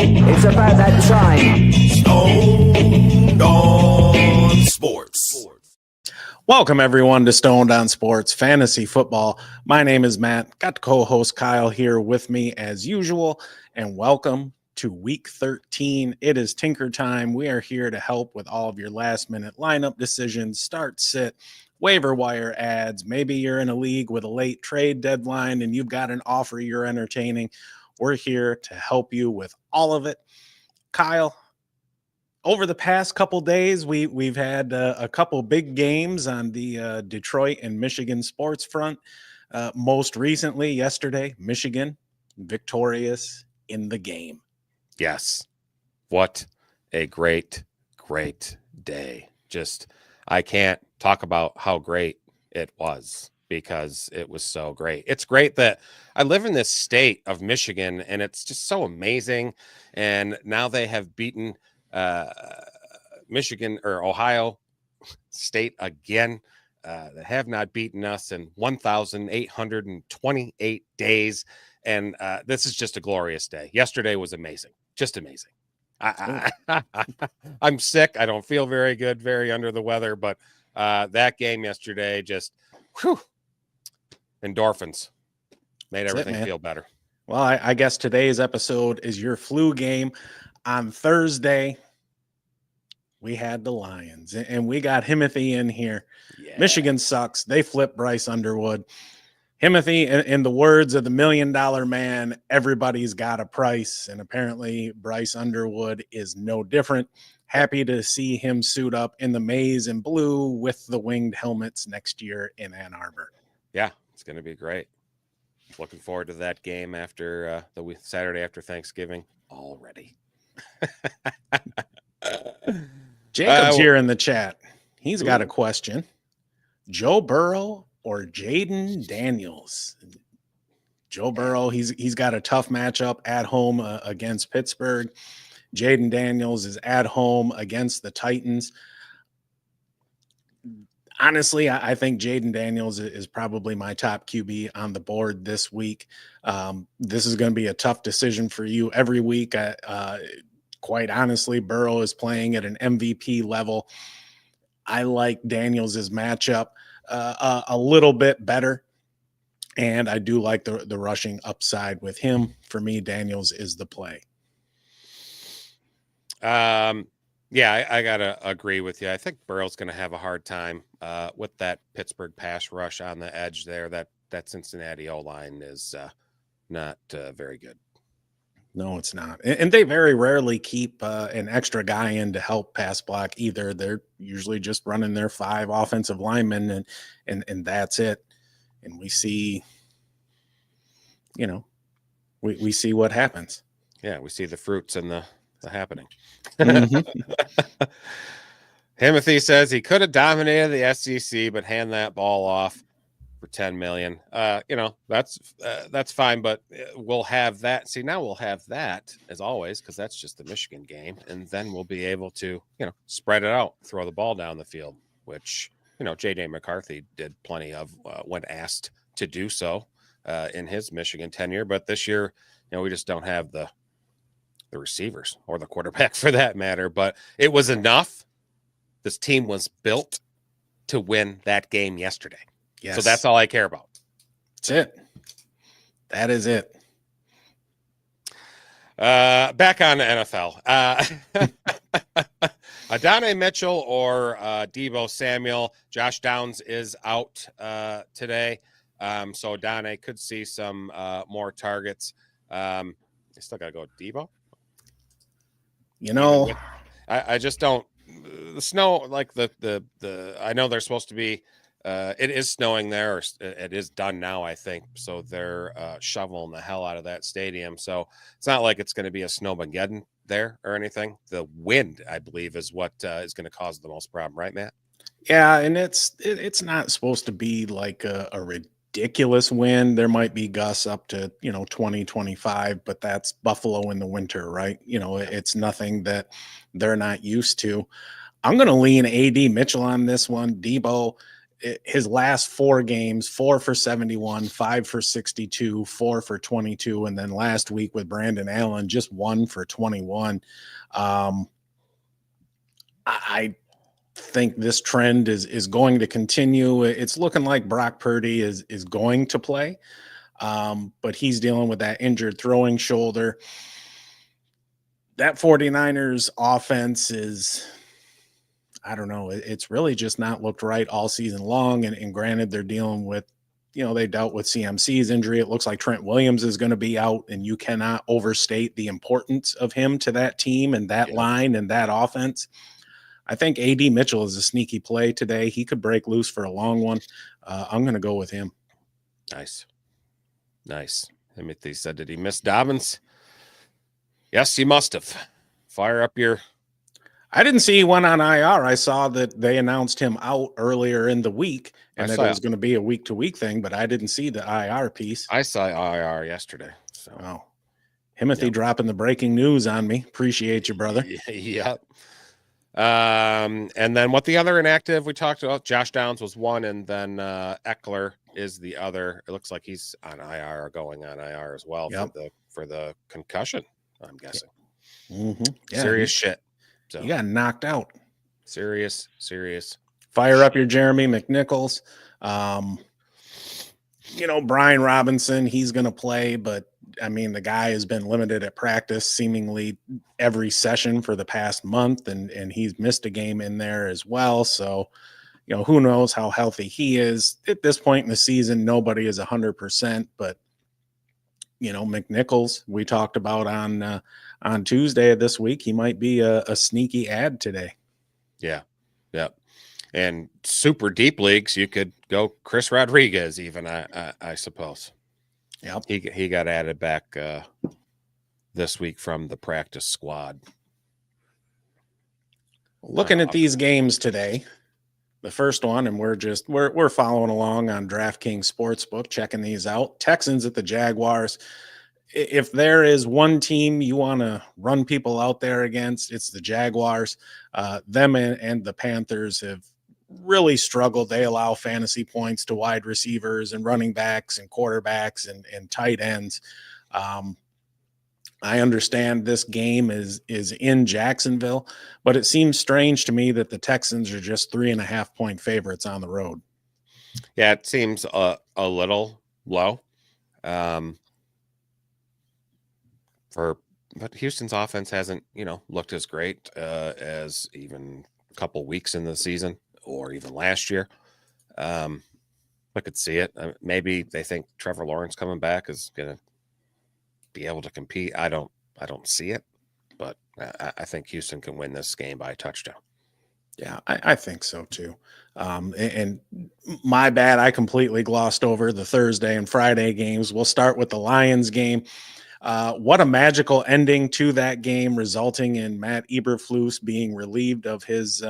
It's about that time. Stoned on Sports. Welcome, everyone, to Stoned on Sports Fantasy Football. My name is Matt. Got co-host Kyle here with me as usual, and welcome to Week 13. It is Tinker time. We are here to help with all of your last-minute lineup decisions, start, sit, waiver wire ads. Maybe you're in a league with a late trade deadline and you've got an offer you're entertaining. We're here to help you with all of it. Kyle, over the past couple days, we've had a couple big games on the Detroit and Michigan sports front. Most recently, yesterday, Michigan victorious in the game. Yes. What a great day. Just, I can't talk about how great it was because it was so great. It's great that I live in this state of Michigan and it's just so amazing. And now they have beaten Michigan or Ohio State again. They have not beaten us in 1,828 days. And this is just a glorious day. Yesterday was amazing. Just amazing. I'm sick. I don't feel very good, very under the weather. But that game yesterday just, whew, endorphins. Made everything feel better. Well, I guess today's episode is your flu game. On Thursday, we had the Lions, and we got Himothy in here. Yeah. Michigan sucks. They flipped Bryce Underwood. Himothy, in the words of the $1 Million Man, everybody's got a price, and apparently Bryce Underwood is no different. Happy to see him suit up in the maize and blue with the winged helmets next year in Ann Arbor. Yeah, it's going to be great. Looking forward to that game after the Saturday after Thanksgiving already. Jacob's here in the chat. He's got a question. Joe Burrow or Jaden Daniels? Joe Burrow, he's got a tough matchup at home against Pittsburgh. Jaden Daniels is at home against the Titans. Honestly, I think Jaden Daniels is probably my top QB on the board this week. This is going to be a tough decision for you every week. Quite honestly, Burrow is playing at an MVP level. I like Daniels' matchup a little bit better, and I do like the rushing upside with him. For me, Daniels is the play. Yeah, I gotta agree with you. I think Burrow's going to have a hard time with that Pittsburgh pass rush on the edge there. That Cincinnati O-line is not very good. No, it's not. And they very rarely keep an extra guy in to help pass block either. They're usually just running their 5 offensive linemen and that's it. And we see, we see what happens. Yeah, we see the fruits and the happening. Mm-hmm. Himothy says he could have dominated the SEC, but hand that ball off for $10 million. That's fine, but we'll have that. See, now we'll have that as always, because that's just the Michigan game. And then we'll be able to, spread it out, throw the ball down the field, which, J.J. McCarthy did plenty of when asked to do so in his Michigan tenure. But this year, we just don't have the receivers or the quarterback for that matter. But it was enough. This team was built to win that game yesterday. Yes. So that's all I care about. That's it. That is it. Back on the NFL. Adonai Mitchell or Deebo Samuel. Josh Downs is out today. So Adonai could see some more targets. I still got to go with Deebo. I just don't. The snow, like the I know they're supposed to be. It is snowing there, or it is done now, I think. So they're shoveling the hell out of that stadium. So it's not like it's going to be a snowmageddon there or anything. The wind, I believe, is what is going to cause the most problem, right, Matt? Yeah, and it's not supposed to be like a ridiculous wind. There might be gusts up to 20, 25, but that's Buffalo in the winter, right? It's nothing that they're not used to. I'm going to lean AD Mitchell on this one. Deebo, his last 4 games, 4 for 71, 5 for 62, 4 for 22. And then last week with Brandon Allen, just 1 for 21. I think this trend is going to continue. It's looking like Brock Purdy is going to play, but he's dealing with that injured throwing shoulder. That 49ers offense is, I don't know, it's really just not looked right all season long. And granted, they're dealing with, they dealt with CMC's injury. It looks like Trent Williams is going to be out, and you cannot overstate the importance of him to that team and that line and that offense. I think A.D. Mitchell is a sneaky play today. He could break loose for a long one. I'm going to go with him. Nice. Timothy said, did he miss Dobbins? Yes, he must have. Fire up your... I didn't see he went on IR. I saw that they announced him out earlier in the week, and that it was going to be a week-to-week thing, but I didn't see the IR piece. I saw IR yesterday. So. Oh. Timothy dropping the breaking news on me. Appreciate you, brother. Yep. And then what the other inactive we talked about, Josh Downs was one, and then Eckler is the other. It looks like he's on IR, going on IR as well for the concussion, I'm guessing. Mm-hmm. Yeah, serious shit. So he got knocked out. Serious. Fire up your Jeremy McNichols. Brian Robinson, he's going to play, but I mean, the guy has been limited at practice seemingly every session for the past month, and he's missed a game in there as well. So, who knows how healthy he is at this point in the season. Nobody is 100%, but McNichols, we talked about on Tuesday of this week, he might be a sneaky ad today. Yeah. And super deep leagues, you could go Chris Rodriguez even, I suppose. Yeah, he got added back this week from the practice squad. Looking at these games today, the first one, and we're following along on DraftKings Sportsbook, checking these out. Texans at the Jaguars. If there is one team you want to run people out there against, it's the Jaguars. Them and the Panthers have really struggled. They allow fantasy points to wide receivers and running backs and quarterbacks and tight ends. I understand this game is in Jacksonville, but it seems strange to me that the Texans are just 3.5-point favorites on the road. Yeah, it seems a little low. But Houston's offense hasn't, looked as great as even a couple weeks in the season or even last year. I could see it. Maybe they think Trevor Lawrence coming back is going to be able to compete. I don't see it, but I think Houston can win this game by a touchdown. Yeah, I think so too. And my bad, I completely glossed over the Thursday and Friday games. We'll start with the Lions game. What a magical ending to that game, resulting in Matt Eberflus being relieved of his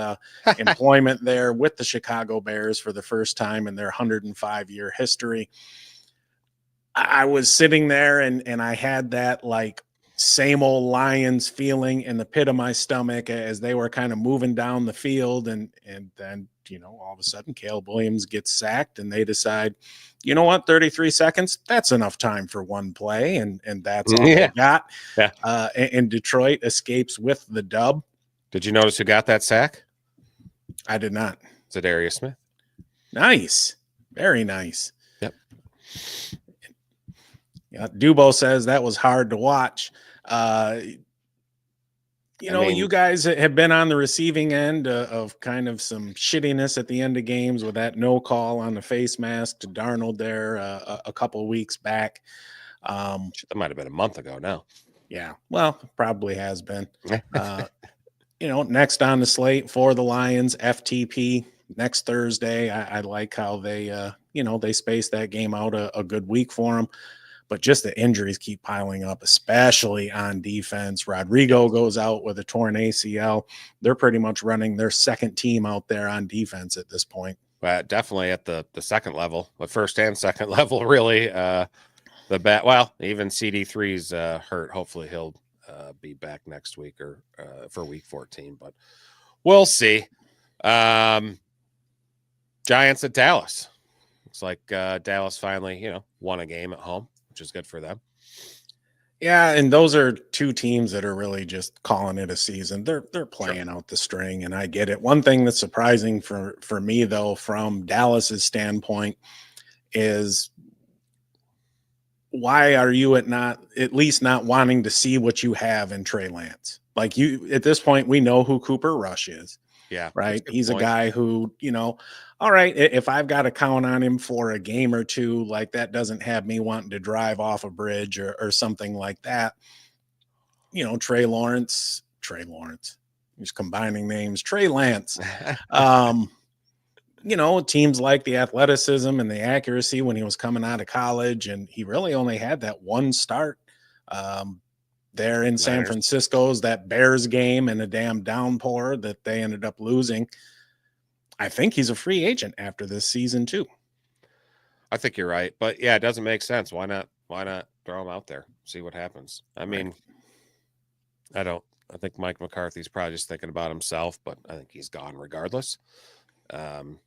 employment there with the Chicago Bears for the first time in their 105-year history. I was sitting there and I had that same old Lions feeling in the pit of my stomach as they were kind of moving down the field. And then, all of a sudden Caleb Williams gets sacked and they decide, 33 seconds, that's enough time for one play. And that's all they got. Yeah. And Detroit escapes with the dub. Did you notice who got that sack? I did not. Zadarius Smith. Nice. Very nice. Yep. Yeah, Dubo says that was hard to watch. You guys have been on the receiving end of kind of some shittiness at the end of games with that no call on the face mask to Darnold there a couple of weeks back. That might have been a month ago now. Yeah, well, probably has been. Next on the slate for the Lions, FTP next Thursday. I like how they, they spaced that game out a good week for them. But just the injuries keep piling up, especially on defense. Rodrigo goes out with a torn ACL. They're pretty much running their second team out there on defense at this point. Definitely at the second level, the first and second level, really. Even CD3's hurt. Hopefully he'll be back next week or for week 14, but we'll see. Giants at Dallas. Looks like Dallas finally, won a game at home, which is good for them. Yeah, and those are two teams that are really just calling it a season. They're playing out the string, and I get it. One thing that's surprising for me though, from Dallas's standpoint, is why are you at least not wanting to see what you have in Trey Lance? Like, you at this point, we know who Cooper Rush is. Yeah, Right. good He's point. a guy who, all right, if I've got to count on him for a game or two, like that doesn't have me wanting to drive off a bridge or something like that. Trey Lance, he's combining names, Trey Lance. Teams like the athleticism and the accuracy when he was coming out of college, and he really only had that one start. There in San Francisco's that Bears game and a damn downpour that they ended up losing. I think he's a free agent after this season too. I think you're right, but yeah, it doesn't make sense. Why not throw him out there, see what happens? I mean, I think Mike McCarthy's probably just thinking about himself, but I think he's gone regardless. We'll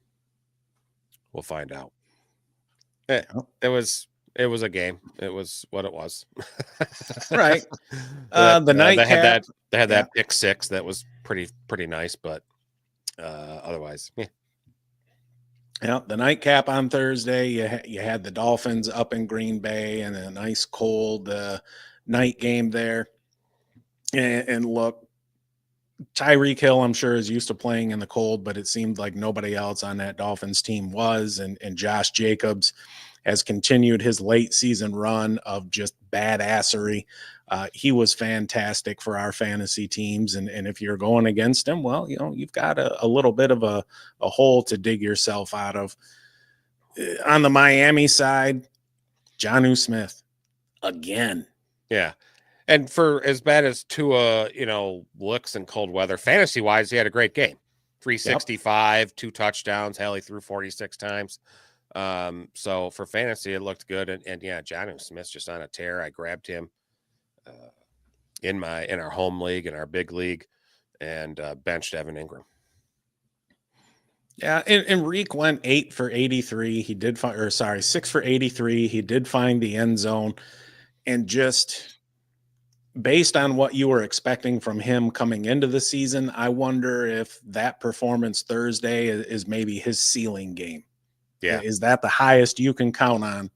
find out. It was a game. It was what it was. Right. The nightcap. They had that pick six that was pretty nice, but otherwise, yeah. Yeah, the nightcap on Thursday, you had the Dolphins up in Green Bay and a nice cold night game there. And look, Tyreek Hill, I'm sure, is used to playing in the cold, but it seemed like nobody else on that Dolphins team was. And Josh Jacobs has continued his late season run of just badassery. He was fantastic for our fantasy teams. And if you're going against him, well, you've got a little bit of a hole to dig yourself out of. On the Miami side, Jonnu Smith again. Yeah. And for as bad as Tua, looks in cold weather, fantasy wise, he had a great game. 365, 2 touchdowns. Hell, he threw 46 times. So for fantasy, it looked good. And yeah, Jonnu Smith's just on a tear. I grabbed him in our home league, in our big league, and benched Evan Ingram. Yeah, and Reek went 8 for 83. 6 for 83. He did find the end zone, and just based on what you were expecting from him coming into the season, I wonder if that performance Thursday is maybe his ceiling game. Yeah. Is that the highest you can count on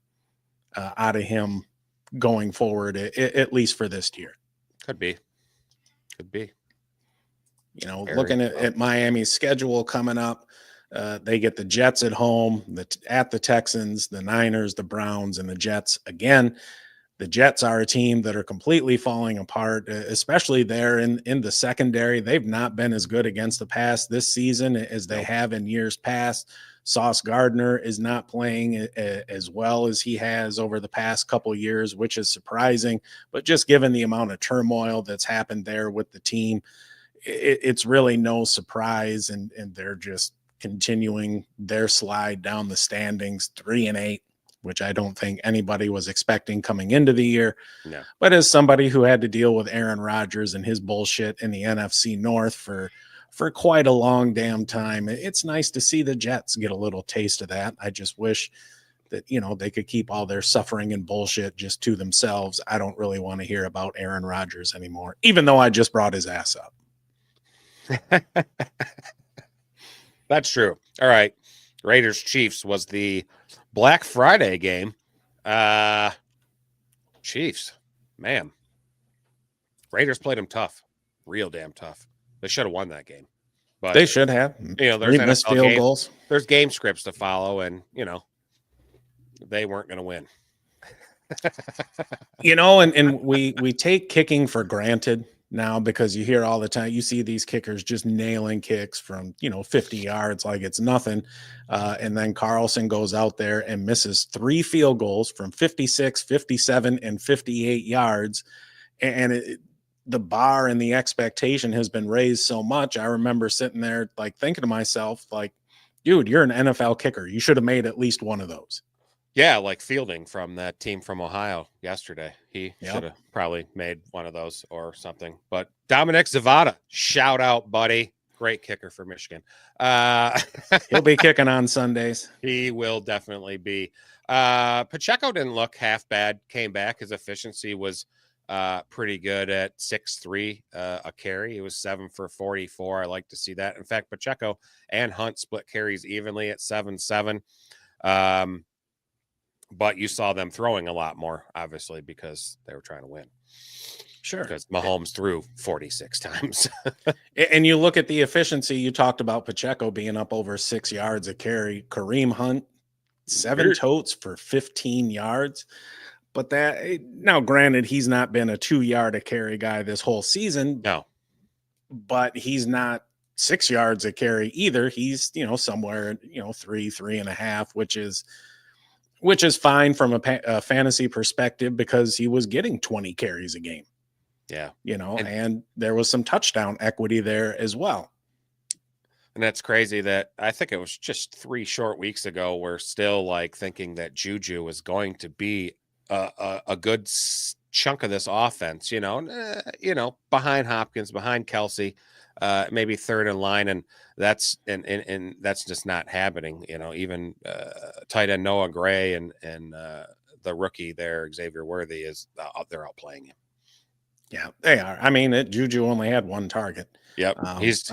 out of him going forward, at least for this year? Could be. Looking at Miami's schedule coming up, they get the Jets at home, at the Texans, the Niners, the Browns, and the Jets again. The Jets are a team that are completely falling apart, especially there in the secondary. They've not been as good against the pass this season as they have in years past. Sauce Gardner is not playing as well as he has over the past couple of years, which is surprising. But just given the amount of turmoil that's happened there with the team, it's really no surprise. And they're just continuing their slide down the standings, 3-8. Which I don't think anybody was expecting coming into the year. No. But as somebody who had to deal with Aaron Rodgers and his bullshit in the NFC North for quite a long damn time, it's nice to see the Jets get a little taste of that. I just wish that, they could keep all their suffering and bullshit just to themselves. I don't really want to hear about Aaron Rodgers anymore, even though I just brought his ass up. That's true. All right. Raiders Chiefs was the Black Friday game. Chiefs, man. Raiders played them tough. Real damn tough. They should have won that game. But they should have. There's missed field goals. There's game scripts to follow, and they weren't going to win. And we take kicking for granted now because you hear all the time, you see these kickers just nailing kicks from 50 yards like it's nothing, and then Carlson goes out there and misses 3 field goals from 56, 57, and 58 yards, and the bar and the expectation has been raised so much. I remember sitting there like thinking to myself, like, dude, you're an NFL kicker, you should have made at least one of those. Yeah, like Fielding from that team from Ohio yesterday. He should have probably made one of those or something. But Dominic Zavada, shout out, buddy. great kicker for Michigan. He'll be kicking on Sundays. He will definitely be. Pacheco didn't look half bad. Came back. His efficiency was pretty good at 6.3 a carry. He was 7 for 44. I like to see that. In fact, Pacheco and Hunt split carries evenly at 7-7. But you saw them throwing a lot more, obviously, because they were trying to win. Sure. Because Mahomes threw 46 times. And you look at the efficiency, you talked about Pacheco being up over 6 yards a carry. Kareem Hunt, 7 totes for 15 yards. But that, now granted, he's not been a 2-yard a carry guy this whole season. No. But he's not 6 yards a carry either. He's, somewhere, 3.5, which is fine from a fantasy perspective because he was getting 20 carries a game. Yeah. And there was some touchdown equity there as well. And that's crazy that I think it was just 3 short weeks ago. We're still like thinking that Juju was going to be a good chunk of this offense, behind Hopkins, behind Kelsey, maybe third in line. And that's just not happening. Even tight end Noah Gray and the rookie there, Xavier Worthy, they're outplaying him. Yeah, they are. I mean, Juju only had 1 target. Yep. He's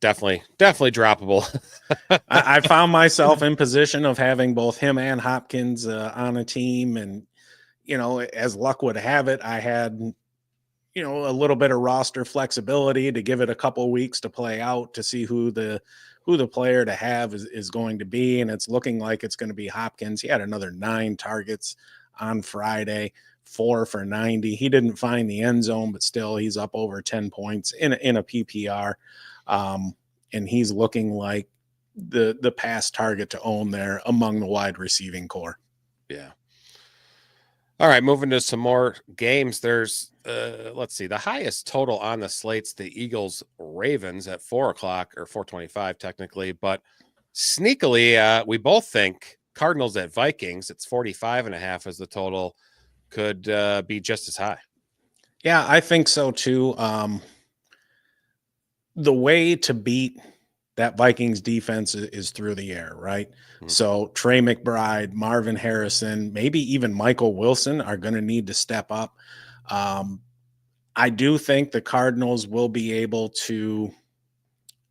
definitely droppable. I found myself in position of having both him and Hopkins on a team. And, as luck would have it, I had, a little bit of roster flexibility to give it a couple weeks to play out to see who the player to have is going to be. And it's looking like it's going to be Hopkins. He had another 9 targets on Friday. 4 for 90. He didn't find the end zone, but still he's up over 10 points in a PPR. And he's looking like the pass target to own there among the wide receiving core. Yeah. All right, moving to some more games. There's let's see, the highest total on the slate's the Eagles Ravens at 4:00 or 4:25 technically, but sneakily we both think Cardinals at Vikings, it's 45.5 as the total, could be just as high. Yeah, I think so too. The way to beat that Vikings defense is through the air, right? Mm-hmm. So Trey McBride, Marvin Harrison, maybe even Michael Wilson are going to need to step up. I do think the Cardinals will be able to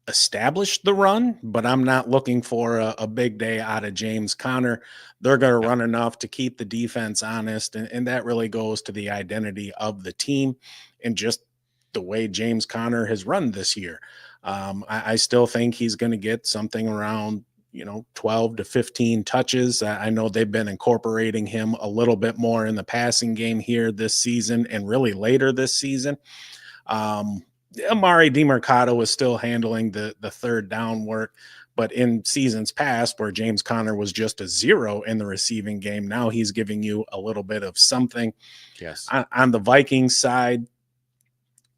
establish the run, but I'm not looking for a big day out of James Conner. They're going to run enough to keep the defense honest, and that really goes to the identity of the team and just the way James Conner has run this year. I still think he's going to get something around 12 to 15 touches. I know they've been incorporating him a little bit more in the passing game here this season and really later this season. Amari DiMercato is still handling the third down work, but in seasons past where James Conner was just a 0 in the receiving game, now he's giving you a little bit of something. Yes. On the Vikings side,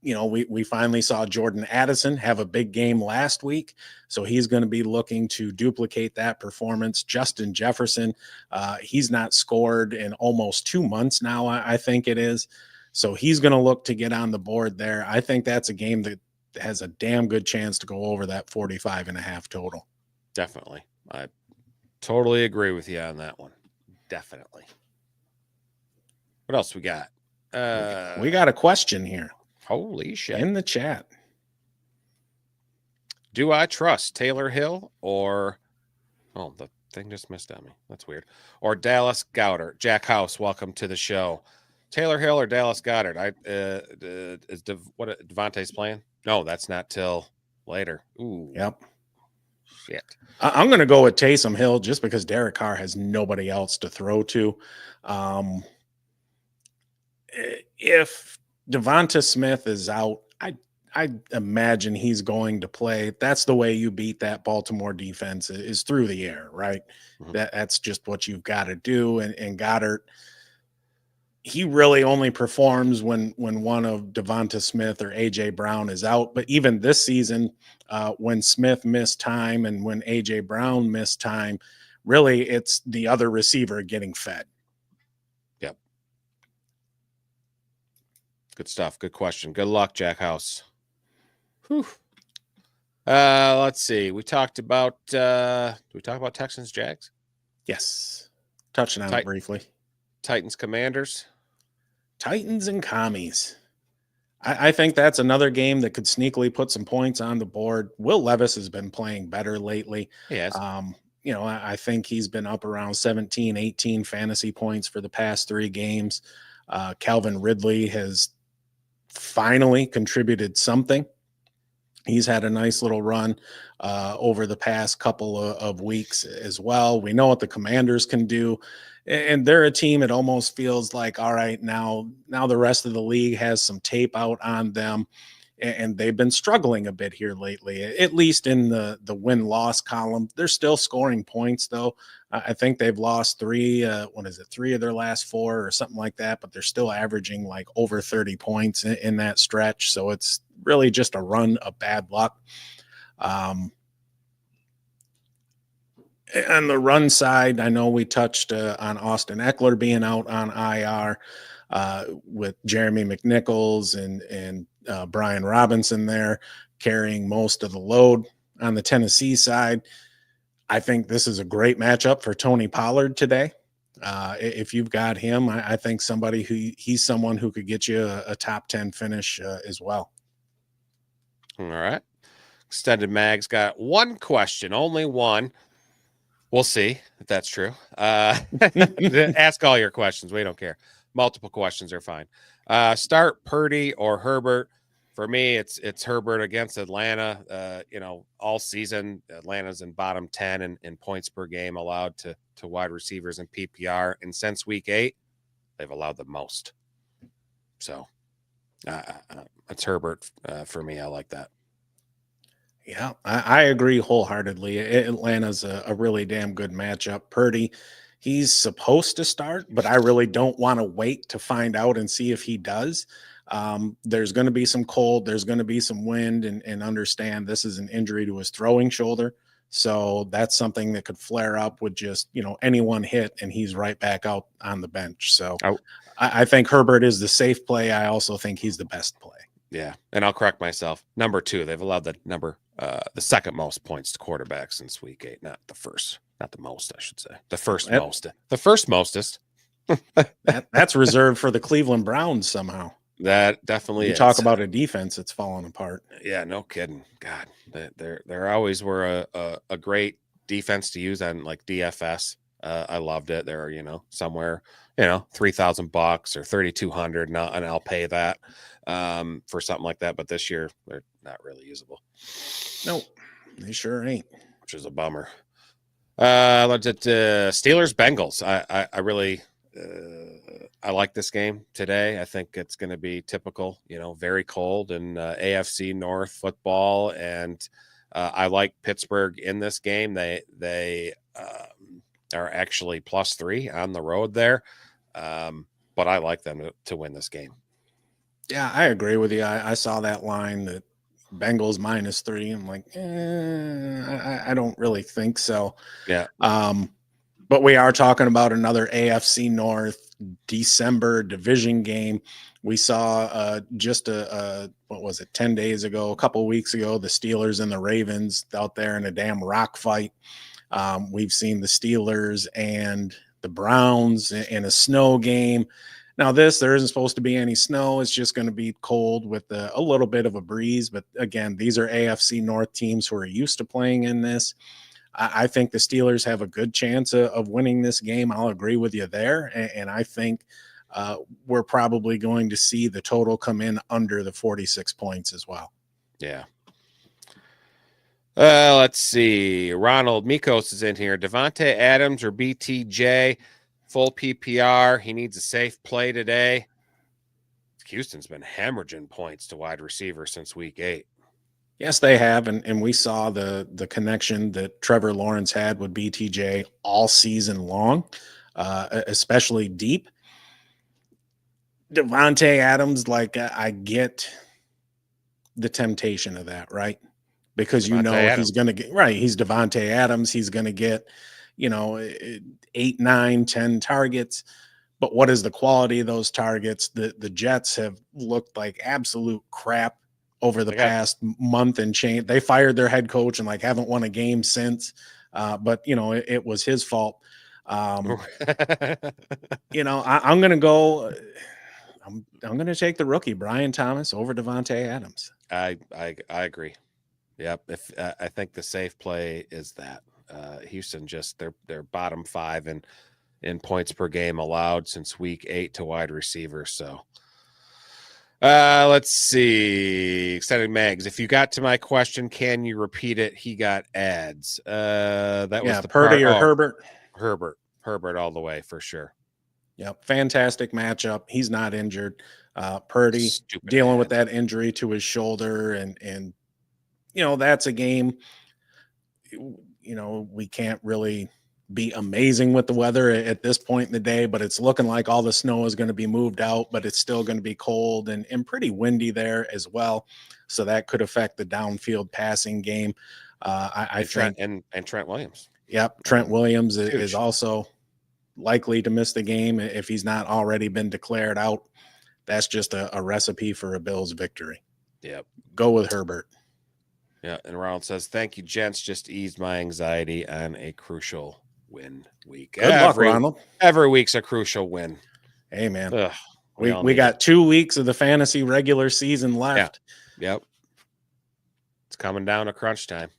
we finally saw Jordan Addison have a big game last week, so he's going to be looking to duplicate that performance. Justin Jefferson, he's not scored in almost 2 months now, I think it is. So he's going to look to get on the board there. I think that's a game that has a damn good chance to go over that 45.5 total. Definitely. I totally agree with you on that one. Definitely. What else we got? We got a question here. Holy shit. In the chat. Do I trust Taylor Hill or... Oh, the thing just missed on me. That's weird. Or Dallas Goedert. Jack House, welcome to the show. Taylor Hill or Dallas Goedert? Is Devontae's playing? No, that's not till later. Ooh. Yep. Shit. I'm going to go with Taysom Hill just because Derek Carr has nobody else to throw to. If Devonta Smith is out, I imagine he's going to play. That's the way you beat that Baltimore defense is through the air, right? Mm-hmm. That's just what you've got to do. And Goddard, he really only performs when one of Devonta Smith or AJ Brown is out. But even this season, when Smith missed time and when AJ Brown missed time, really it's the other receiver getting fed. Yep. Good stuff. Good question. Good luck, Jack House. Whew. Let's see. We talked about Texans Jags? Yes. Touching on it briefly. Titans Commanders. Titans and Commies. I think that's another game that could sneakily put some points on the board. Will Levis has been playing better lately. Yes. I think he's been up around 17, 18 fantasy points for the past 3 games. Calvin Ridley has finally contributed something. He's had a nice little run over the past couple of weeks as well. We know what the Commanders can do, and they're a team. It almost feels like, all right, now the rest of the league has some tape out on them, and they've been struggling a bit here lately, at least in the win-loss column. They're still scoring points, though. I think they've lost 3 of their last 4 or something like that, but they're still averaging like over 30 points in that stretch. So it's really just a run of bad luck. On the run side, I know we touched on Austin Eckler being out on IR with Jeremy McNichols and Brian Robinson there carrying most of the load on the Tennessee side. I think this is a great matchup for Tony Pollard today. If you've got him, I think he's someone who could get you a top 10 finish as well. All right. Extended Mag's got one question, only one. We'll see if that's true. Ask all your questions. We don't care. Multiple questions are fine. Start Purdy or Herbert. For me, it's Herbert against Atlanta. All season, Atlanta's in bottom 10 in points per game allowed to wide receivers in PPR. And since week 8, they've allowed the most. So it's Herbert for me. I like that. Yeah, I agree wholeheartedly. Atlanta's a really damn good matchup. Purdy, he's supposed to start, but I really don't want to wait to find out and see if he does. There's going to be some cold, there's going to be some wind, and understand this is an injury to his throwing shoulder. So that's something that could flare up with just, any one hit, and he's right back out on the bench. So I think Herbert is the safe play. I also think he's the best play. Yeah, and I'll correct myself. Number 2, they've allowed the second most points to quarterbacks since week 8, not the first, not the most, I should say. The first mostest. That's reserved for the Cleveland Browns somehow. That definitely you talk about a defense that's falling apart. Yeah, no kidding. God, there always were a great defense to use on like DFS. I loved it. They're somewhere $3,000 or $3,200, and I'll pay that for something like that. But this year they're not really usable. Nope, they sure ain't. Which is a bummer. Let's at Steelers Bengals. I really I like this game today. I think it's going to be typical, very cold and AFC North football. And I like Pittsburgh in this game. They are actually +3 on the road there. But I like them to win this game. Yeah, I agree with you. I saw that line that Bengals -3. I'm like, I don't really think so. Yeah. But we are talking about another AFC North December division game. We saw just 10 days ago, a couple weeks ago, the Steelers and the Ravens out there in a damn rock fight. We've seen the Steelers and the Browns in a snow game. Now there isn't supposed to be any snow. It's just going to be cold with a little bit of a breeze. But again, these are AFC North teams who are used to playing in this. I think the Steelers have a good chance of winning this game. I'll agree with you there. And I think we're probably going to see the total come in under the 46 points as well. Yeah. Let's see. Ronald Mikos is in here. Devontae Adams or BTJ, full PPR. He needs a safe play today. Houston's been hemorrhaging points to wide receiver since week 8. Yes, they have, and we saw the connection that Trevor Lawrence had with BTJ all season long, especially deep. Devontae Adams, I get the temptation of that, right? Because he's going to get right. He's Devontae Adams. He's going to get 8, 9, 10 targets. But what is the quality of those targets? The Jets have looked like absolute crap over the past month and change. They fired their head coach and like haven't won a game since. But you know, it was his fault. You know, I'm going to go. I'm going to take the rookie Brian Thomas over Devontae Adams. I agree. Yep. If I think the safe play is that Houston just they're bottom 5 in points per game allowed since week 8 to wide receivers. So let's see. Extended Mags. If you got to my question, can you repeat it? He got ads. That was the Purdy or Herbert. Herbert all the way for sure. Yep. Fantastic matchup. He's not injured. Purdy dealing with that injury to his shoulder. And, you know, that's a game, you know, we can't really be amazing with the weather at this point in the day, but it's looking like all the snow is going to be moved out, but it's still going to be cold and pretty windy there as well. So that could affect the downfield passing game. I think. And Trent Williams. Yep. Trent Williams is also likely to miss the game if he's not already been declared out. That's just a recipe for a Bills victory. Yep. Go with Herbert. Yeah. And Ronald says, thank you, gents. Just eased my anxiety on a crucial win week. Good luck, Ronald. Every week's a crucial win. Hey, man. Ugh, we got 2 weeks of the fantasy regular season left. Yeah. Yep. It's coming down to crunch time.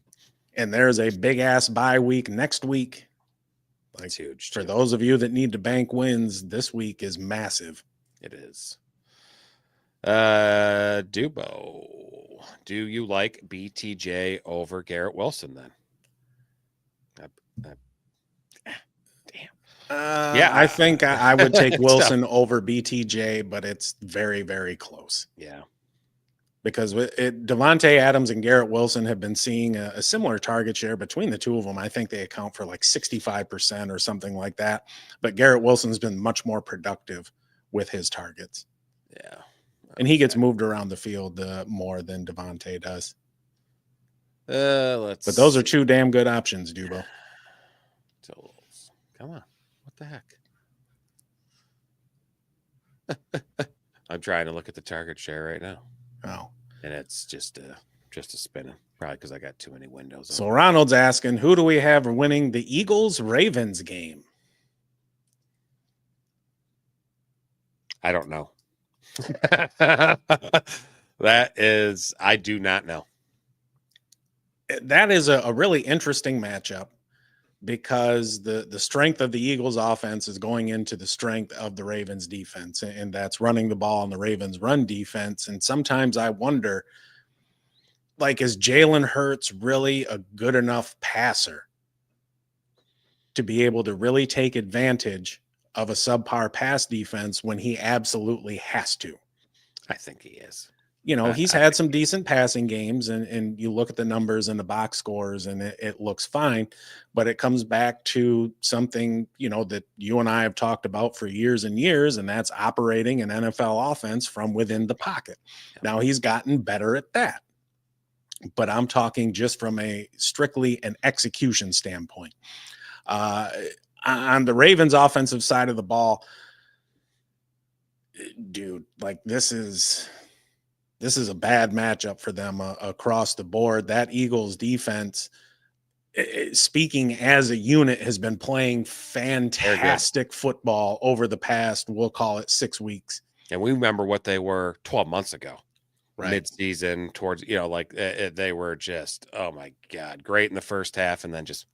And there's a big ass bye week next week. Like, it's huge. For those of you that need to bank wins, this week is massive. It is. Dubo, do you like BTJ over Garrett Wilson then? Yeah, I think I would take Wilson over BTJ, but it's very, very close. Yeah. Because Devontae Adams and Garrett Wilson have been seeing a similar target share between the two of them. I think they account for like 65% or something like that. But Garrett Wilson's been much more productive with his targets. Yeah. And he gets moved around the field more than Devontae does. But those are 2 damn good options, Dubo. Come on. What the heck? I'm trying to look at the target share right now. Oh. And it's just a spinning. Probably because I got too many windows. So Ronald's asking, who do we have winning the Eagles-Ravens game? I don't know. I do not know. That is a really interesting matchup because the strength of the Eagles offense is going into the strength of the Ravens defense, and that's running the ball on the Ravens run defense. And sometimes I wonder, like, is Jalen Hurts really a good enough passer to be able to really take advantage of a subpar pass defense when he absolutely has to? I think he is. You know, he's had some decent passing games, and you look at the numbers and the box scores, and it looks fine. But it comes back to something, you know, that you and I have talked about for years and years, and that's operating an NFL offense from within the pocket. Now, he's gotten better at that. But I'm talking just from a strictly an execution standpoint. On the Ravens offensive side of the ball, dude, like this is a bad matchup for them across the board. That Eagles defense, speaking as a unit, has been playing fantastic football over the past, we'll call it 6 weeks. And we remember what they were 12 months ago, right? Mid-season towards, you know, like they were just, oh my God, great in the first half. And then just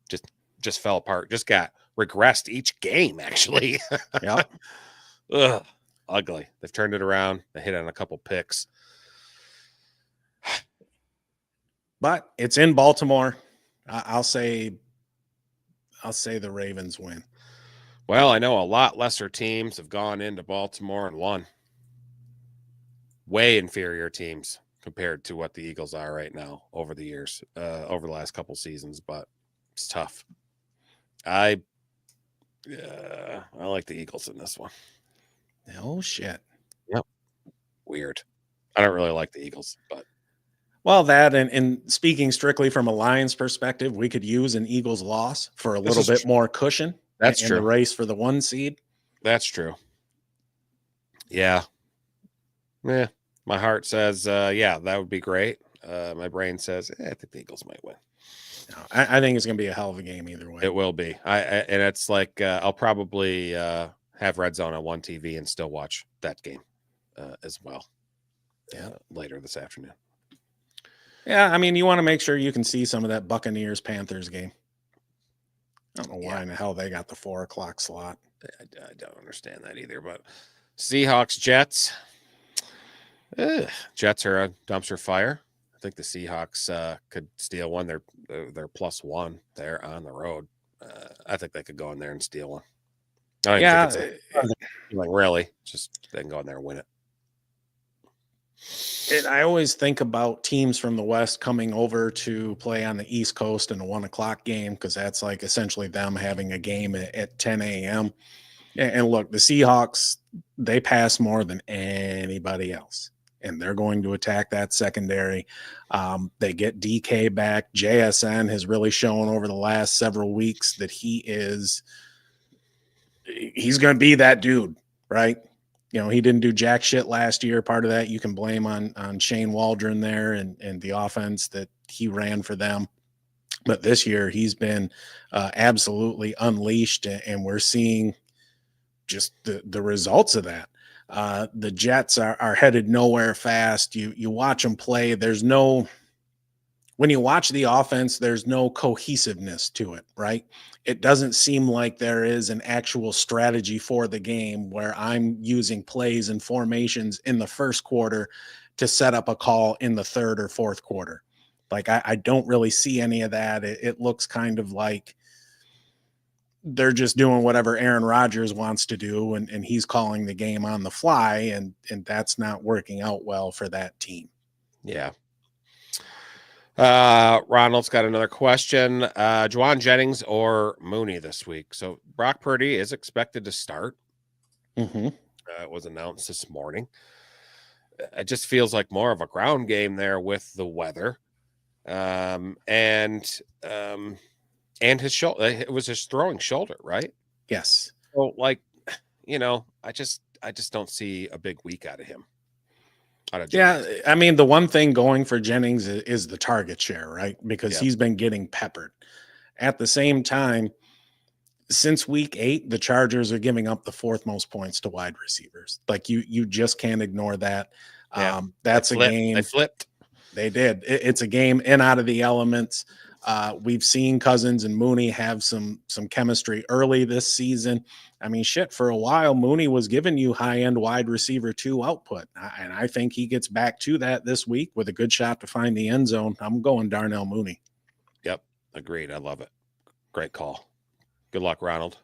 fell apart, just got regressed each game, actually. Yep. Ugh, ugly. They've turned it around. They hit on a couple picks. But it's in Baltimore. I'll say the Ravens win. Well, I know a lot lesser teams have gone into Baltimore and won. Way inferior teams compared to what the Eagles are right now over the years, over the last couple seasons, but it's tough. I like the Eagles in this one. Oh, shit. Yep. Weird. I don't really like the Eagles, but. Well, that and speaking strictly from a Lions perspective, we could use an Eagles loss for a little bit more cushion. That's in true. The race for the 1 seed. That's true. Yeah. Yeah. My heart says, yeah, that would be great. My brain says, I think the Eagles might win. No, I think it's going to be a hell of a game either way. It will be. And it's like I'll probably have Red Zone on one TV and still watch that game as well. Later this afternoon. Yeah, I mean, you want to make sure you can see some of that Buccaneers-Panthers game. I don't know why in the hell they got the 4:00 slot. I don't understand that either. But Seahawks, Jets. Jets are a dumpster fire. I think the Seahawks could steal one. They're +1 there on the road. I think they could go in there and steal one. I think really, just they can go in there and win it. I always think about teams from the West coming over to play on the East Coast in a 1:00 game because that's like essentially them having a game at 10 a.m. And look, the Seahawks, they pass more than anybody else, and they're going to attack that secondary. They get DK back. JSN has really shown over the last several weeks that he's going to be that dude, right? You know, he didn't do jack shit last year. Part of that you can blame on Shane Waldron there and the offense that he ran for them. But this year he's been absolutely unleashed, and we're seeing just the results of that. The Jets are headed nowhere fast. You watch them play. When you watch the offense, there's no cohesiveness to it, right? It doesn't seem like there is an actual strategy for the game where I'm using plays and formations in the first quarter to set up a call in the third or fourth quarter. Like I don't really see any of that. It looks kind of like they're just doing whatever Aaron Rodgers wants to do, and he's calling the game on the fly, and that's not working out well for that team. Yeah. Ronald's got another question. Juwan Jennings or Mooney this week? So Brock Purdy is expected to start. It was announced this morning. It just feels like more of a ground game there with the weather. And his shoulder, it was his throwing shoulder, right? Yes. So I just don't see a big week out of him. Yeah, I mean, the one thing going for Jennings is the target share, right? Because he's been getting peppered. At the same time, since week 8, the Chargers are giving up the 4th most points to wide receivers. Like you just can't ignore that. Yeah. That's a game. They flipped. They did. It's a game in out of the elements. We've seen Cousins and Mooney have some chemistry early this season. I mean, shit, for a while, Mooney was giving you high-end wide receiver 2 output. And I think he gets back to that this week with a good shot to find the end zone. I'm going Darnell Mooney. Yep. Agreed. I love it. Great call. Good luck, Ronald.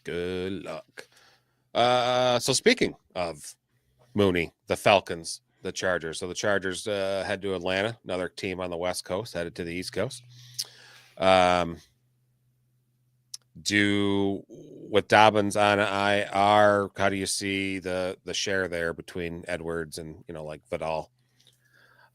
Good luck. So speaking of Mooney, the Falcons, the Chargers. So the Chargers head to Atlanta, another team on the West Coast, headed to the East Coast. With Dobbins on IR, how do you see the share there between Edwards and like Vidal?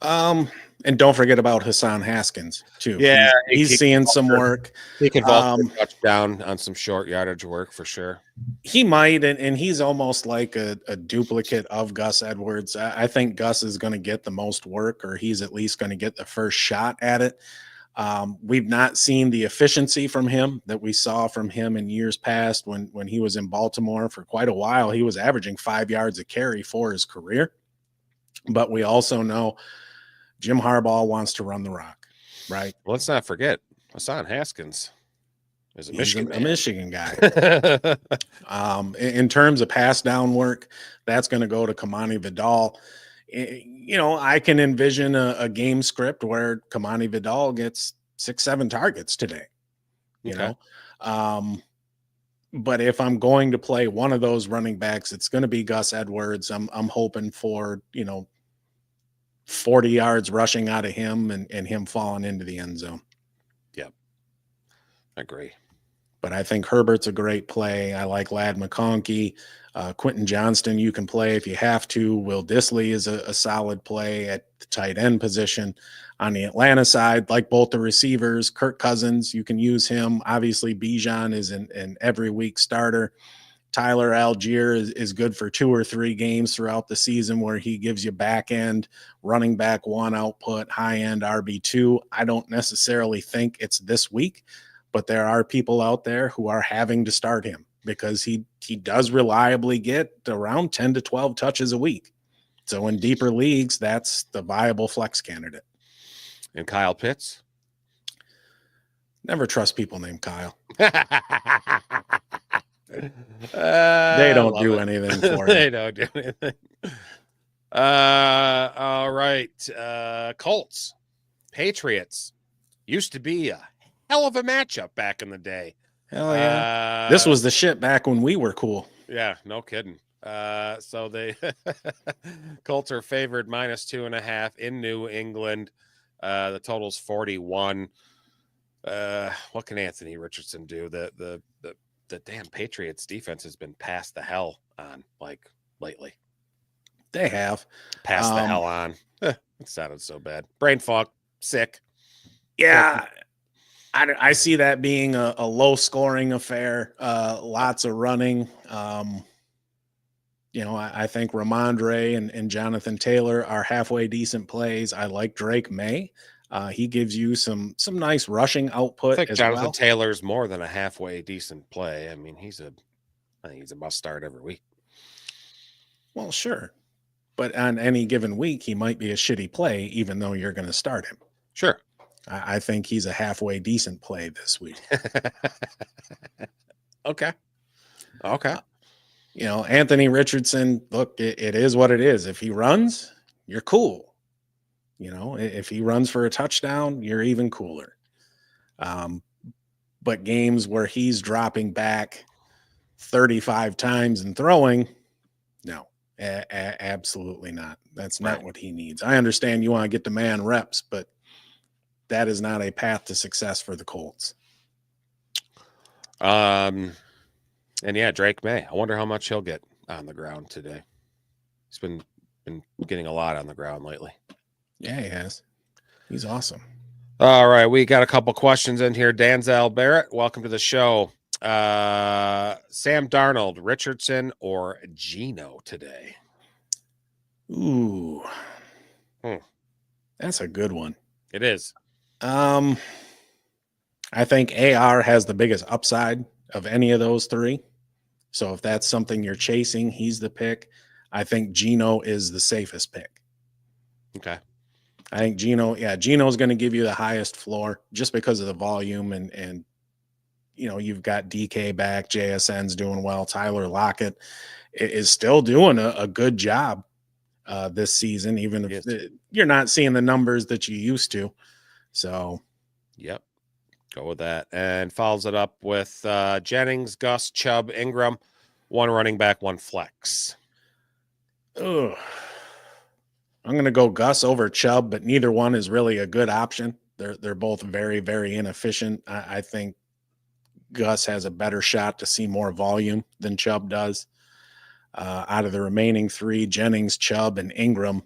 And don't forget about Hassan Haskins too. Yeah, he's seeing some work. He can touch down on some short yardage work for sure. He might, and he's almost like a duplicate of Gus Edwards. I think Gus is going to get the most work, or he's at least going to get the first shot at it. We've not seen the efficiency from him that we saw from him in years past when he was in Baltimore for quite a while. He was averaging 5 yards a carry for his career. But we also know Jim Harbaugh wants to run the rock, right? Well, let's not forget Hassan Haskins is a Michigan guy. In terms of pass down work, that's going to go to Kamani Vidal. I can envision a game script where Kamani Vidal gets 6-7 targets today. But if I'm going to play one of those running backs, it's going to be Gus Edwards. I'm hoping for 40 yards rushing out of him and him falling into the end zone. Yep, I agree. But I think Herbert's a great play. I like Ladd McConkey. Quentin Johnston, you can play if you have to. Will Dissly is a solid play at the tight end position. On the Atlanta side, like both the receivers, Kirk Cousins, you can use him. Obviously, Bijan is an every week starter. Tyler Algier is good for 2 or 3 games throughout the season where he gives you back end running back 1 output, high end RB2. I don't necessarily think it's this week, but there are people out there who are having to start him because he does reliably get around 10 to 12 touches a week. So in deeper leagues, that's the viable flex candidate. And Kyle Pitts? Never trust people named Kyle. They They don't do anything for you. They don't do anything. All right. Colts, Patriots used to be a hell of a matchup back in the day. Hell yeah. This was the shit back when we were cool. Yeah, no kidding. So they Colts are favored -2.5 in New England. The total's 41. What can Anthony Richardson do? The damn Patriots defense has been passed the hell on like lately. They have Passed the hell on. It sounded so bad. Brain fog, sick. Yeah. I see that being a low scoring affair. Lots of running. I think Ramondre and Jonathan Taylor are halfway decent plays. I like Drake May. He gives you some nice rushing output. I think as Jonathan well. Taylor's more than a halfway decent play. I mean, I think he's a must start every week. Well, sure. But on any given week, he might be a shitty play, even though you're going to start him. Sure. I think he's a halfway decent play this week. Okay. Anthony Richardson, look, it is what it is. If he runs, you're cool. If he runs for a touchdown, you're even cooler. But games where he's dropping back 35 times and throwing, no, absolutely not. That's not what he needs. I understand you want to get the man reps, but that is not a path to success for the Colts. And yeah, Drake May. I wonder how much he'll get on the ground today. He's been getting a lot on the ground lately. Yeah, he has. He's awesome. All right, we got a couple questions in here. Danzel Barrett, welcome to the show. Sam Darnold, Richardson, or Geno today? Ooh, that's a good one. It is. I think AR has the biggest upside of any of those three. So if that's something you're chasing, he's the pick. I think Geno is the safest pick. Okay. I think Geno's going to give you the highest floor just because of the volume and you've got DK back, JSN's doing well. Tyler Lockett is still doing a good job this season, even if you're not seeing the numbers that you used to. So, yep. Go with that. And follows it up with Jennings, Gus, Chubb, Ingram, one running back, one flex. Ugh. I'm going to go Gus over Chubb, but neither one is really a good option. They're both very, very inefficient. I think Gus has a better shot to see more volume than Chubb does. Out of the remaining three, Jennings, Chubb, and Ingram,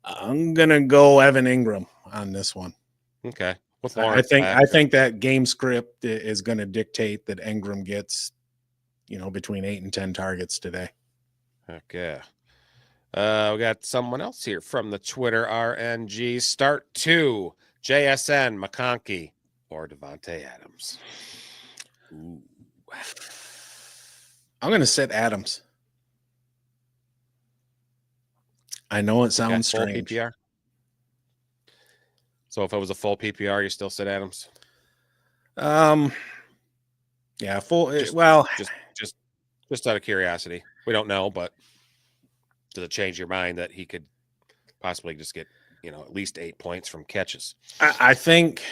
I'm going to go Evan Ingram on this one. Okay. I think that game script is going to dictate that Ingram gets, between 8 and 10 targets today. Okay. We got someone else here from the Twitter RNG. Start 2, JSN, McConkey, or Devontae Adams. Ooh. I'm going to sit Adams. I know it sounds strange. PPR? So if it was a full PPR, you still sit Adams? Yeah, full. Just out of curiosity. We don't know, but does it change your mind that he could possibly just get, at least 8 points from catches? I think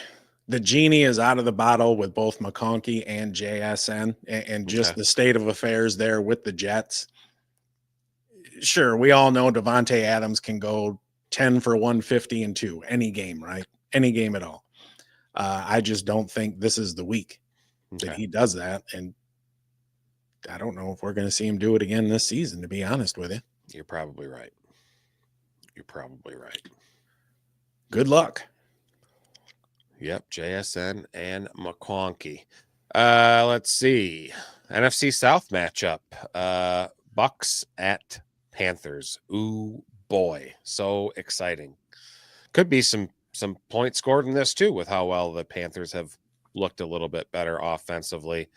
the genie is out of the bottle with both McConkey and JSN and just the state of affairs there with the Jets. Sure, we all know Devontae Adams can go 10 for 150 and 2 any game, right? Any game at all. I just don't think this is the week that he does that. And I don't know if we're going to see him do it again this season, to be honest with you. You're probably right. Good luck. Yep, JSN and McConkey. Let's see. NFC South matchup. Bucks at Panthers. Ooh boy, so exciting. Could be some points scored in this too, with how well the Panthers have looked a little bit better offensively,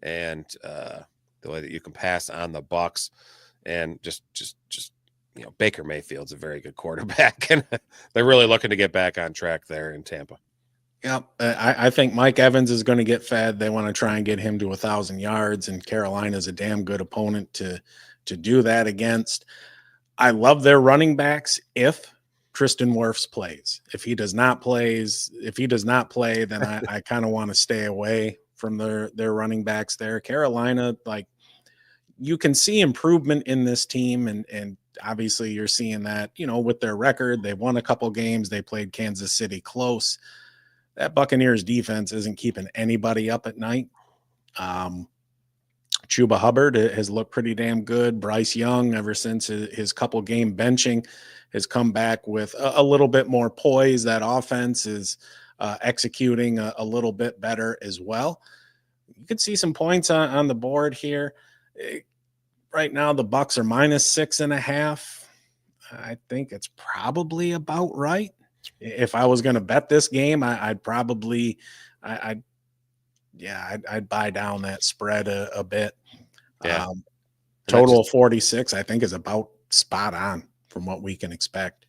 and the way that you can pass on the Bucks, and just Baker Mayfield's a very good quarterback, and they're really looking to get back on track there in Tampa. Yep. I think Mike Evans is going to get fed. They want to try and get him to 1,000 yards, and Carolina's a damn good opponent to do that against. I love their running backs if Tristan Wirfs plays. If he does not play, then I kind of want to stay away from their running backs there. Carolina, like, you can see improvement in this team, and obviously you're seeing that, with their record. They won a couple games. They played Kansas City close. That Buccaneers defense isn't keeping anybody up at night. Chuba Hubbard has looked pretty damn good. Bryce Young, ever since his couple game benching, has come back with a little bit more poise. That offense is executing a little bit better as well. You could see some points on the board here. Right now, the Bucks are -6.5. I think it's probably about right. If I was going to bet this game, I'd probably, I'd buy down that spread a bit. Yeah. Total 46, I think, is about spot on from what we can expect.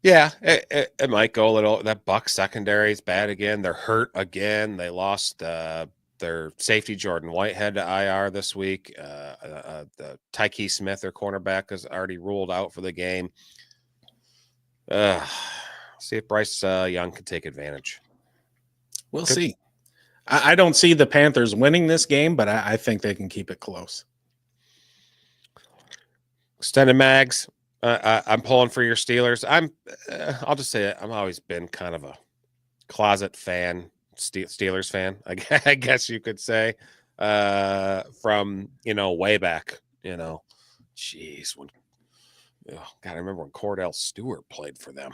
Yeah, it might go a little. That Bucks secondary is bad again. They're hurt again. They lost their safety Jordan Whitehead to IR this week. The Tyke Smith, their cornerback, is already ruled out for the game. See if Bryce Young can take advantage. We'll see. I don't see the Panthers winning this game, but I think they can keep it close. Extended mags. I'm pulling for your Steelers. I'll just say it. I've always been kind of a closet fan, Steelers fan, I guess you could say, from way back. Jeez, God, I remember when Cordell Stewart played for them.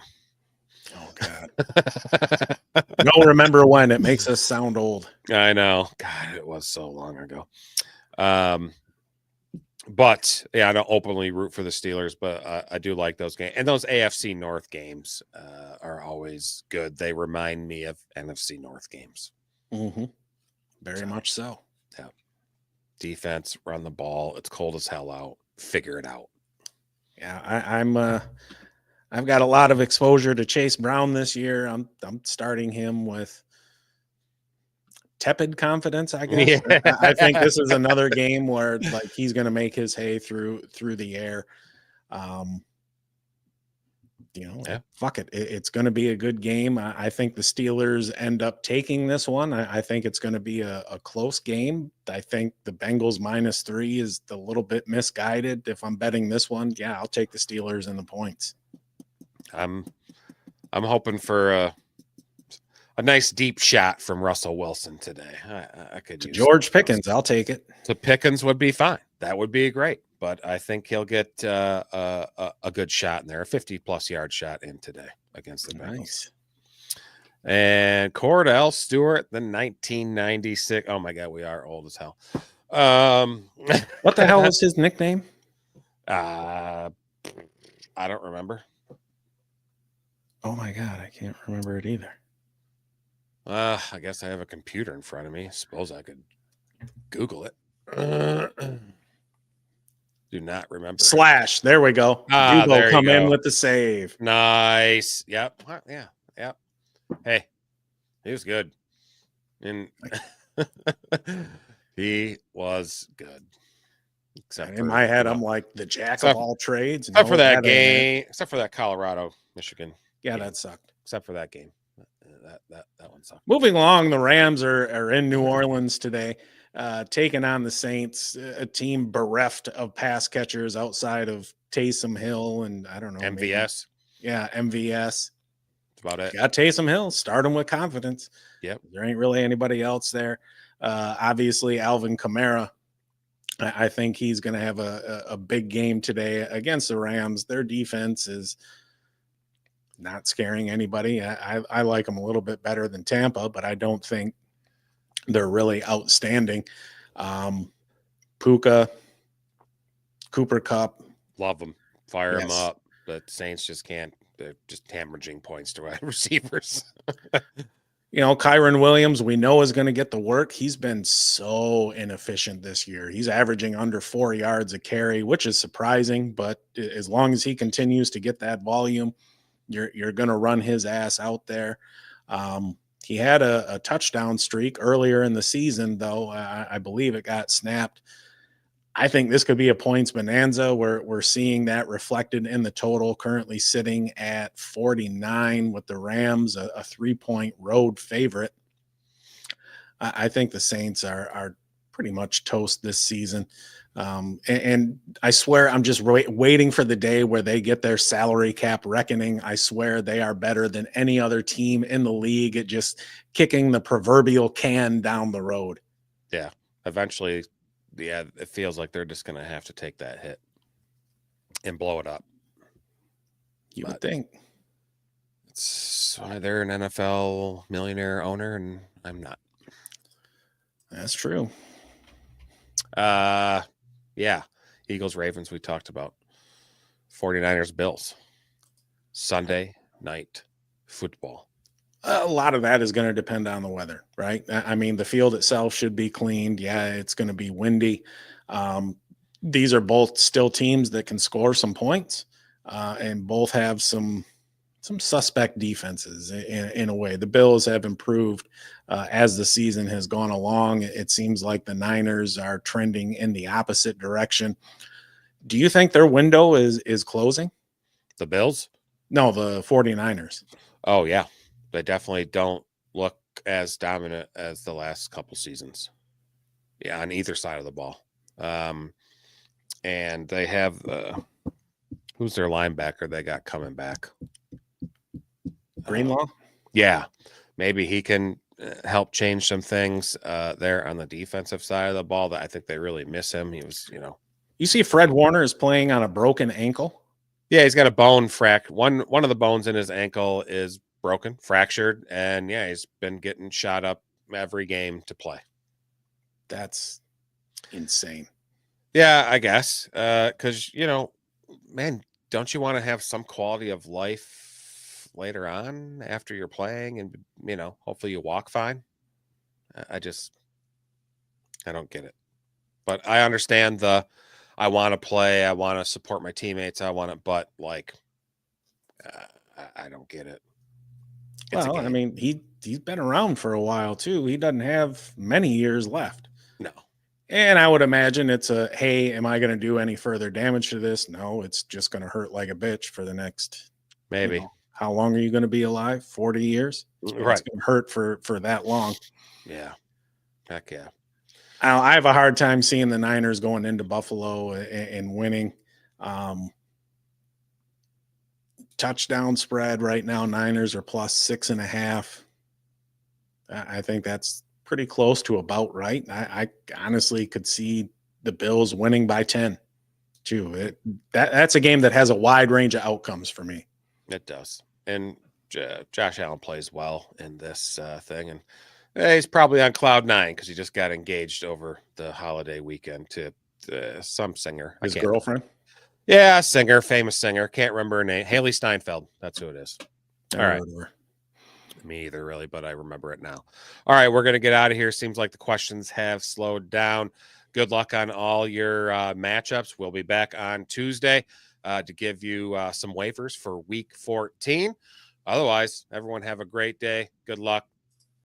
Oh God! Don't remember when. It makes us sound old. I know. God, it was so long ago. But yeah, I don't openly root for the Steelers, but I do like those games. And those AFC North games are always good. They remind me of NFC North games. Mm-hmm. Very much so. Yeah. Defense, run the ball. It's cold as hell out. Figure it out. Yeah, I've got a lot of exposure to Chase Brown this year. I'm starting him with tepid confidence, I guess. Yeah. I think this is another game where like he's going to make his hay through the air. Fuck it. It's going to be a good game. I think the Steelers end up taking this one. I think it's going to be a close game. I think the Bengals -3 is a little bit misguided. If I'm betting this one, yeah, I'll take the Steelers and the points. I'm hoping for a nice deep shot from Russell Wilson today. I could use George Pickens. I'll take it. To Pickens would be fine. That would be great. But I think he'll get a good shot in there, a 50-plus yard shot in today against the Bengals. Nice. And Cordell Stewart, the 1996. Oh my God, we are old as hell. What the hell was his nickname? I don't remember. Oh my God, I can't remember it either. I guess I have a computer in front of me. Suppose I could Google it. Do not remember. Slash. There we go. There Dubo you come in go. with the save. Nice. Yep. Yeah. Yep. Hey, he was good. And he was good. Except in my head, I'm like the jack of all trades. Except for that game. Except for that Colorado, Michigan. Yeah, that sucked. Except for that game. That one sucked. Moving along, the Rams are in New Orleans today, taking on the Saints, a team bereft of pass catchers outside of Taysom Hill and I don't know. MVS. Maybe. Yeah, MVS. That's about it. Got Taysom Hill. Start him with confidence. Yep. There ain't really anybody else there. Obviously, Alvin Kamara. I think he's going to have a big game today against the Rams. Their defense is not scaring anybody. I like them a little bit better than Tampa, but I don't think they're really outstanding. Puka, Cooper Cup. Love them. Fire them Yes. up. The Saints just can't. They're just hemorrhaging points to wide receivers. Kyron Williams, we know is going to get the work. He's been so inefficient this year. He's averaging under 4 yards a carry, which is surprising. But as long as he continues to get that volume, you're going to run his ass out there. He had a touchdown streak earlier in the season, though. I believe it got snapped. I think this could be a points bonanza. We're seeing that reflected in the total, currently sitting at 49 with the Rams, a 3-point road favorite. I think the Saints are pretty much toast this season. And I swear I'm just waiting for the day where they get their salary cap reckoning. I swear they are better than any other team in the league at just kicking the proverbial can down the road. Yeah, eventually. Yeah, it feels like they're just going to have to take that hit and blow it up. You would think. They're an NFL millionaire owner, and I'm not. That's true. Yeah. Eagles, Ravens, we talked about. 49ers, Bills. Sunday night football. A lot of that is going to depend on the weather, right? I mean, the field itself should be cleaned. Yeah, it's going to be windy. These are both still teams that can score some points, and both have some suspect defenses in a way. The Bills have improved as the season has gone along. It seems like the Niners are trending in the opposite direction. Do you think their window is closing? The Bills? No, the 49ers. Oh, yeah. They definitely don't look as dominant as the last couple seasons. Yeah, on either side of the ball. And they have who's their linebacker they got coming back? Greenlaw? Yeah. Maybe he can help change some things there on the defensive side of the ball. That I think they really miss him. He was, You see Fred Warner is playing on a broken ankle? Yeah, he's got a bone fracture. One of the bones in his ankle is broken, fractured, and yeah, he's been getting shot up every game to play. That's insane. Yeah, I guess. Because, man, don't you want to have some quality of life later on after you're playing and, hopefully you walk fine? I don't get it. But I understand I want to play. I want to support my teammates. But I don't get it. Well, I mean, he's been around for a while too. He doesn't have many years left. No. And I would imagine it's hey, am I going to do any further damage to this? No, it's just going to hurt like a bitch for the next. Maybe. How long are you going to be alive? 40 years? Right. It's going to hurt for that long. Yeah. Heck yeah. I have a hard time seeing the Niners going into Buffalo and winning. Touchdown spread right now, Niners are plus 6.5. I think that's pretty close to about right. I honestly could see the Bills winning by 10 too. That's a game that has a wide range of outcomes for me. It does. And Josh Allen plays well in this thing. And he's probably on cloud 9 because he just got engaged over the holiday weekend to some singer. His girlfriend? Yeah, singer, famous singer. Can't remember her name. Haley Steinfeld. That's who it is. All right. Me either, really, but I remember it now. All right, we're going to get out of here. Seems like the questions have slowed down. Good luck on all your matchups. We'll be back on Tuesday to give you some waivers for Week 14. Otherwise, everyone have a great day. Good luck.